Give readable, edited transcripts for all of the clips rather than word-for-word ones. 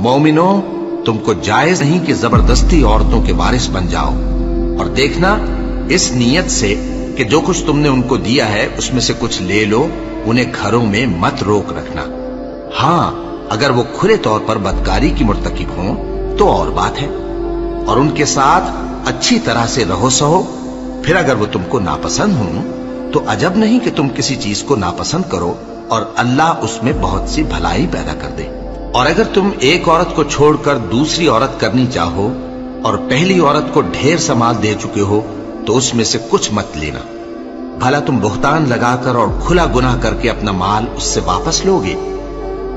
मोमिनो, तुमको जायज नहीं कि जबरदस्ती औरतों के वारिस बन जाओ, और देखना इस नीयत से कि जो कुछ तुमने उनको दिया है उसमें से कुछ ले लो, उन्हें घरों में मत रोक रखना। हाँ, अगर वो खुले तौर पर बदकारी की मुर्तकिब हों तो और बात है, और उनके साथ अच्छी तरह से रहो सहो। फिर अगर वो तुमको नापसंद हों तो अजब नहीं कि तुम किसी चीज को नापसंद करो और अल्लाह उसमें बहुत सी भलाई पैदा कर दे। और अगर तुम एक औरत को छोड़कर दूसरी औरत करनी चाहो और पहली औरत को ढेर सा माल दे चुके हो तो उसमें से कुछ मत लेना। भला तुम बुहतान लगाकर और खुला गुनाह करके अपना माल उससे वापस लोगे?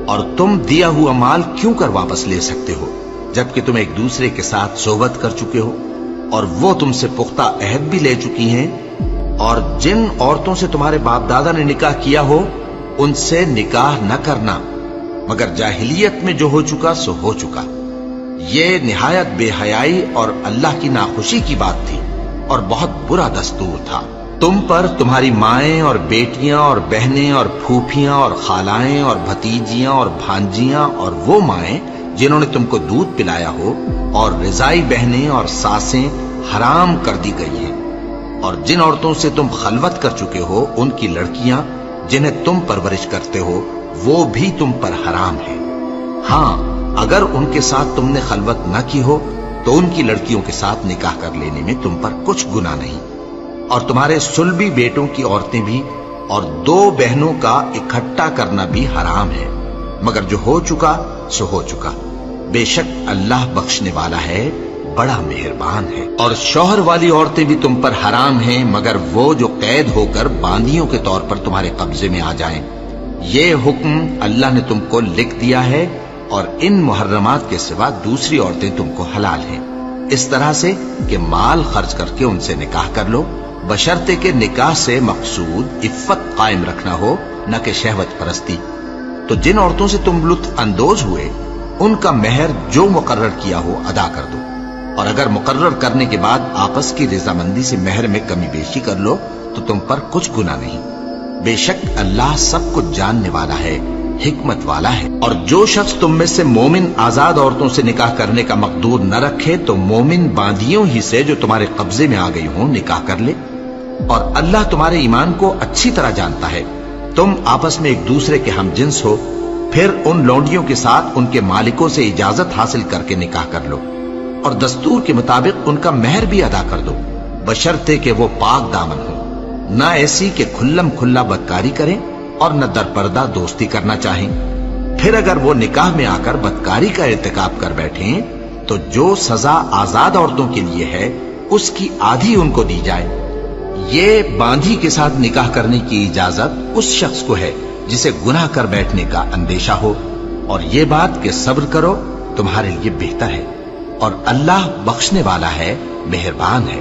और तुम दिया हुआ माल क्यों कर वापस ले सकते हो जबकि तुम एक दूसरे के साथ सोबत कर चुके हो और वो तुमसे पुख्ता अहद भी ले चुकी हैं? और जिन औरतों से तुम्हारे बाप दादा ने निकाह किया हो उनसे निकाह न करना, मगर जाहिलियत में जो हो चुका सो हो चुका। ये निहायत बेहयाई और अल्लाह की नाखुशी की बात थी और बहुत बुरा दस्तूर था। तुम पर तुम्हारी माएं और बेटियां और बहनें और फूफियां और खालाएं और भतीजियां और भांजियां और वो माएं जिन्होंने तुमको दूध पिलाया हो और रिजाई बहनें और सासें हराम कर दी गई हैं। और जिन औरतों से तुम खलवत कर चुके हो उनकी लड़कियां जिन्हें तुम परवरिश करते हो वो भी तुम पर हराम है। हाँ, अगर उनके साथ तुमने खलवत न की हो तो उनकी लड़कियों के साथ निकाह कर लेने में तुम पर कुछ गुनाह नहीं। और तुम्हारे सुलभी बेटों की औरतें भी और दो बहनों का इकट्ठा करना भी हराम है, मगर जो हो चुका सो हो चुका। बेशक अल्लाह बख्शने वाला है, बड़ा मेहरबान है। और शौहर वाली औरतें भी तुम पर हराम हैं, मगर वो जो कैद होकर बांदियों के तौर पर तुम्हारे कब्जे में आ जाएं। ये हुक्म अल्लाह ने तुमको लिख दिया है और इन मुहर्रमात के सिवा दूसरी औरतें तुमको हलाल हैं, इस तरह से कि माल खर्च करके उनसे निकाह कर लो, बशर्ते के निकाह से मकसूद इफ्फत कायम रखना हो, न कि शहवत परस्ती। तो जिन औरतों से तुम लुत्फ अंदोज हुए उनका मेहर जो मुकर्रर किया हो अदा कर दो। और अगर मुकर्रर करने के बाद आपस की रजामंदी से मेहर में कमी बेशी कर लो तो तुम पर कुछ गुनाह नहीं। बेशक अल्लाह सब कुछ जानने वाला है, हिकमत वाला है। और जो शख्स तुम में से मोमिन आजाद औरतों से निकाह करने का मकदूर न रखे तो मोमिन बांदियों ही से जो तुम्हारे कब्जे में आ गई हो निकाह कर ले। और अल्लाह तुम्हारे ईमान को अच्छी तरह जानता है। तुम आपस में एक दूसरे के हम जिन्स हो, फिर उन लौंडियों के साथ उनके मालिकों से इजाजत हासिल करके निकाह कर लो और दस्तूर के मुताबिक उनका मेहर भी अदा कर दो, बशर्ते कि वो पाक दामन हो, न ऐसी कि खुल्लम खुल्ला बदकारी करें और न दरपर्दा दोस्ती करना चाहें। फिर अगर वो निकाह में आकर बदकारी का इर्तिकाब कर बैठें तो जो सजा आजाद औरतों के लिए है उसकी आधी उनको दी जाए। ये बांधी के साथ निकाह करने की इजाजत उस शख्स को है जिसे गुनाह कर बैठने का अंदेशा हो। और ये बात कि सब्र करो तुम्हारे लिए बेहतर है, और अल्लाह बख्शने वाला है, मेहरबान है।